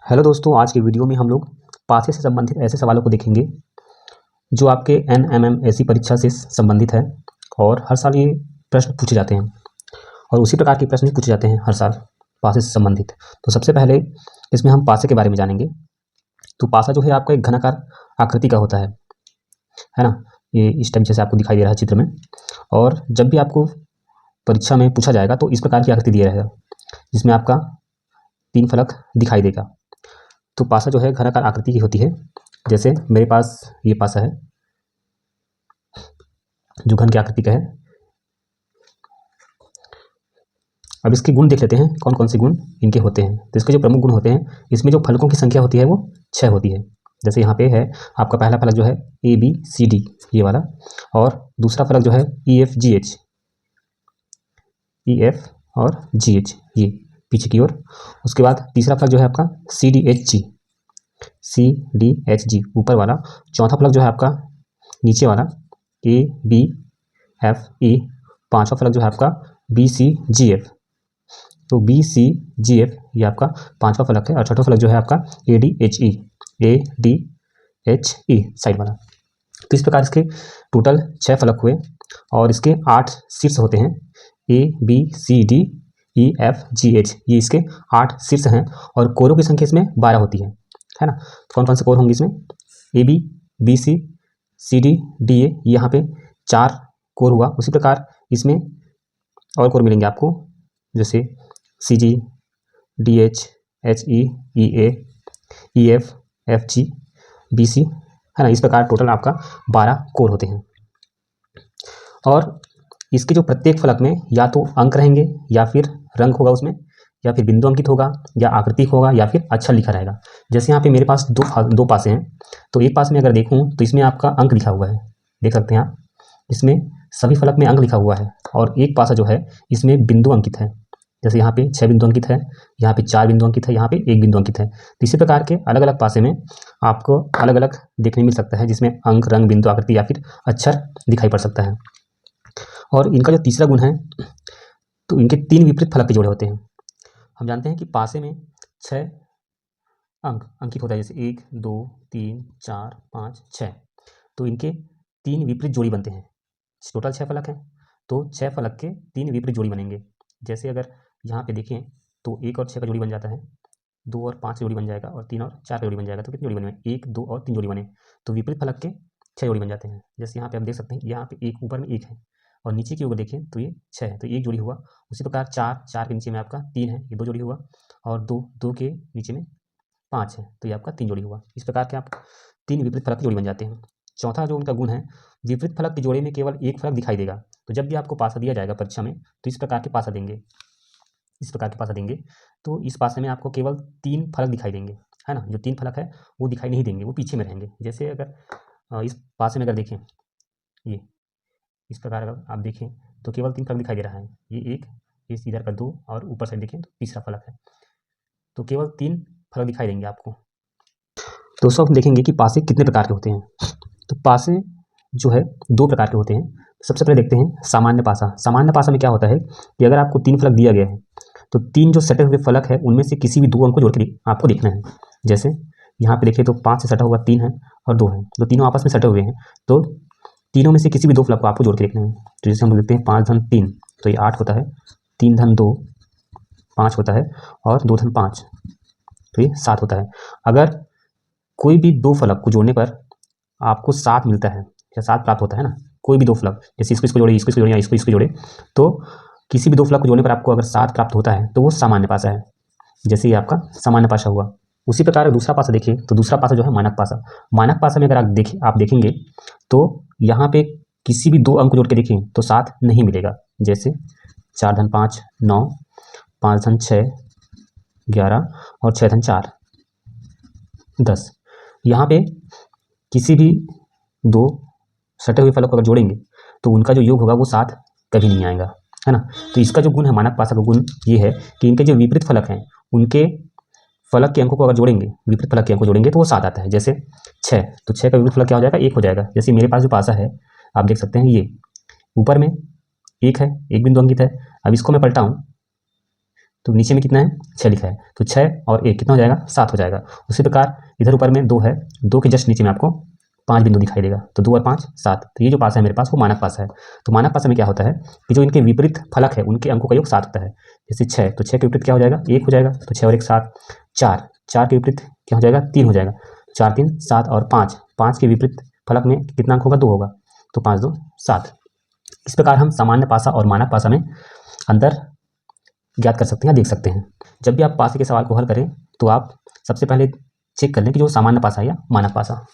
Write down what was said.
Hello दोस्तों, आज के वीडियो में हम लोग पासे से संबंधित ऐसे सवालों को देखेंगे जो आपके NMMSC परीक्षा से संबंधित है और हर साल ये प्रश्न पूछे जाते हैं और उसी प्रकार के प्रश्न भी पूछे जाते हैं हर साल पासे से संबंधित। तो सबसे पहले इसमें हम पासे के बारे में जानेंगे। तो पासा जो है आपका एक घनाकार आकृति का होता है ना। ये इस टाइम जैसे आपको दिखाई दे रहा है चित्र में। और जब भी आपको परीक्षा में पूछा जाएगा तो इस प्रकार की आकृति दिया रहेगा जिसमें आपका 3 फलक दिखाई देगा। तो पासा जो है घनाकार आकृति की होती है। जैसे मेरे पास ये पासा है जो घन की आकृति का है। अब इसके गुण देख लेते हैं, कौन कौन से गुण इनके होते हैं। तो इसके जो प्रमुख गुण होते हैं, इसमें जो फलकों की संख्या होती है वो 6 होती है। जैसे यहाँ पे है आपका पहला फलक जो है ABCD ये वाला, और दूसरा फलक जो है EF और GH ये पीछे की ओर। उसके बाद तीसरा फलक जो है आपका CDHG ऊपर वाला। चौथा फलक जो है आपका नीचे वाला ABFE। पांचवा फलक जो है आपका BCGF। तो BCGF ये आपका पांचवा फलक है। और छठवां फलक जो है आपका ADHE साइड वाला। तो इस प्रकार इसके टोटल 6 फलक हुए और इसके 8 शीर्ष होते हैं। ABCDEFGH ये इसके 8 शीर्ष हैं और कोरों की संख्या इसमें 12 होती है ना। तो कौन कौन से कोर होंगे इसमें? ABBCCDDA यहाँ पे 4 कोर हुआ। उसी प्रकार इसमें और कोर मिलेंगे आपको, जैसे CG DH HE EA EF FG BC है ना। इस प्रकार टोटल आपका 12 कोर होते हैं। और इसके जो प्रत्येक फलक में या तो अंक रहेंगे या फिर रंग होगा उसमें, या फिर बिंदु अंकित होगा, या आकृति होगा, या फिर अक्षर लिखा रहेगा। जैसे यहाँ पे मेरे पास दो पासे हैं, तो एक पास में अगर देखूँ तो इसमें आपका अंक लिखा हुआ है, देख सकते हैं आप। इसमें सभी फलक में अंक लिखा हुआ है। और एक पासा जो है इसमें बिंदु अंकित है। जैसे यहाँ पे 6 बिंदु अंकित है, यहाँ पे 4 बिंदु अंकित है, यहाँ पे 1 बिंदु अंकित है। तो इसी प्रकार के अलग अलग पासे में आपको अलग अलग देखने मिल सकता है, जिसमें अंक, रंग, बिंदु, आकृति या फिर अक्षर दिखाई पड़ सकता है। और इनका जो तीसरा गुण है, तो इनके 3 विपरीत फलक के जोड़े होते हैं। हम जानते हैं कि पासे में 6 अंक अंकित होता है, जैसे 1 2 3 4 5 6। तो इनके 3 विपरीत जोड़ी बनते हैं। टोटल 6 फलक हैं, तो 6 फलक के 3 विपरीत जोड़ी बनेंगे। जैसे अगर यहाँ पे देखें तो 1 और 6 का जोड़ी बन जाता है, 2 और 5 जोड़ी बन जाएगा, और 3 और 4 का जोड़ी बन जाएगा। तो कितनी जोड़ी बने? 1 2 और 3 जोड़ी बने। तो विपरीत फलक के 6 जोड़ी बन जाते हैं। जैसे यहाँ पे हम देख सकते हैं, यहाँ पे एक ऊपर में 1 है और नीचे की ओर देखें तो ये 6 है, तो 1 जोड़ी हुआ। उसी प्रकार 4 के नीचे में आपका 3 है, ये 2 जोड़ी हुआ। और 2 के नीचे में 5 है, तो ये आपका 3 जोड़ी हुआ। इस प्रकार के आप 3 विपरीत फलक की जोड़ी बन जाते हैं। चौथा जो उनका गुण है, विपरीत फलक के जोड़े में केवल एक फलक दिखाई देगा। तो जब भी आपको पासा दिया जाएगा परीक्षा में, तो इस प्रकार के पासा देंगे, इस प्रकार के पासा देंगे। तो इस पासे में आपको केवल 3 फलक दिखाई देंगे, है ना। जो 3 फलक है वो दिखाई नहीं देंगे, वो पीछे में रहेंगे। जैसे अगर इस पासे में अगर देखें, ये इस प्रकार अगर आप देखें तो केवल 3 फलक दिखाई दे रहा है। ये एक, ये इधर का 2, और ऊपर साइड देखें तो तीसरा फलक है। तो केवल 3 फलक दिखाई देंगे आपको। दोस्तों हम देखेंगे कि पासे कितने प्रकार के होते हैं। तो पासे जो है 2 प्रकार के होते हैं। सबसे पहले देखते हैं सामान्य पासा। सामान्य पासा में क्या होता है कि अगर आपको 3 फलक दिया गया है, तो 3 जो सटे हुए फलक है उनमें से किसी भी 2 अंक को जोड़ के आपको देखना है। जैसे यहाँ पे देखिए तो 5 से सटा हुआ 3 है और 2 है, तो तीनों आपस में सटे हुए हैं। तो तीनों में से किसी भी 2 फलक को आपको जोड़ के देखना है। तो जैसे हम देखते हैं 5 धन 3, तो ये 8 होता है। 3 धन 2 5 होता है, और 2 धन 5 तो ये 7 होता है। अगर कोई भी 2 फलक को जोड़ने पर आपको 7 मिलता है या 7 प्राप्त होता है ना, कोई भी 2 फलक, जैसे इसको जोड़े, इसको जोड़े, या इसको जोड़े, तो किसी भी 2 फलक को जोड़ने पर आपको अगर 7 प्राप्त होता है तो वो सामान्य पासा है। जैसे ये आपका सामान्य पासा हुआ। उसी प्रकार दूसरा पासा देखिए, तो दूसरा पासा जो है मानक पासा। मानक पासा में अगर आप देखेंगे तो यहाँ पे किसी भी 2 अंक को जोड़ के देखें तो 7 नहीं मिलेगा। जैसे 4 धन 5 9, 5 धन 6 11, और 6 धन 4 10। यहाँ पे किसी भी 2 सटे हुए फलक को अगर जोड़ेंगे तो उनका जो योग होगा वो 7 कभी नहीं आएगा, है ना। तो इसका जो गुण है मानक पासा का गुण ये है कि इनके जो विपरीत फलक हैं उनके फलक के अंकों को अगर जोड़ेंगे, विपरीत फलक के अंक को जोड़ेंगे तो वो 7 आता है। जैसे 6, तो 6 का विपरीत फलक क्या हो जाएगा? 1 हो जाएगा। जैसे मेरे पास जो पासा है आप देख सकते हैं, ये ऊपर में 1 है, 1 बिंदु अंकित है। अब इसको मैं पलटाऊँ तो नीचे में कितना है 6 लिखा है, तो 6 और 1 कितना हो जाएगा 7 हो जाएगा। उसी प्रकार इधर ऊपर में 2 है, 2 के जस्ट नीचे में आपको 5 बिंदु दिखाई देगा, तो 2 और 5 7। तो ये जो पासा है मेरे पास वो मानक पासा है। तो मानक पासा में क्या होता है कि जो इनके विपरीत फलक है उनके अंकों का योग 7 होता है। जैसे 6, तो 6 के विपरीत क्या हो जाएगा 1 हो जाएगा, तो 6 और 1 7। 4, 4 के विपरीत क्या हो जाएगा 3 हो जाएगा, 4 3 7 और 5, 5 के विपरीत फलक में कितना अंक होगा 2 होगा, तो 5 2 7। इस प्रकार हम सामान्य पासा और मानक पासा में अंतर ज्ञात कर सकते हैं, देख सकते हैं। जब भी आप पासे के सवाल को हल करें तो आप सबसे पहले चेक कर लें कि जो सामान्य पासा है या मानक पासा।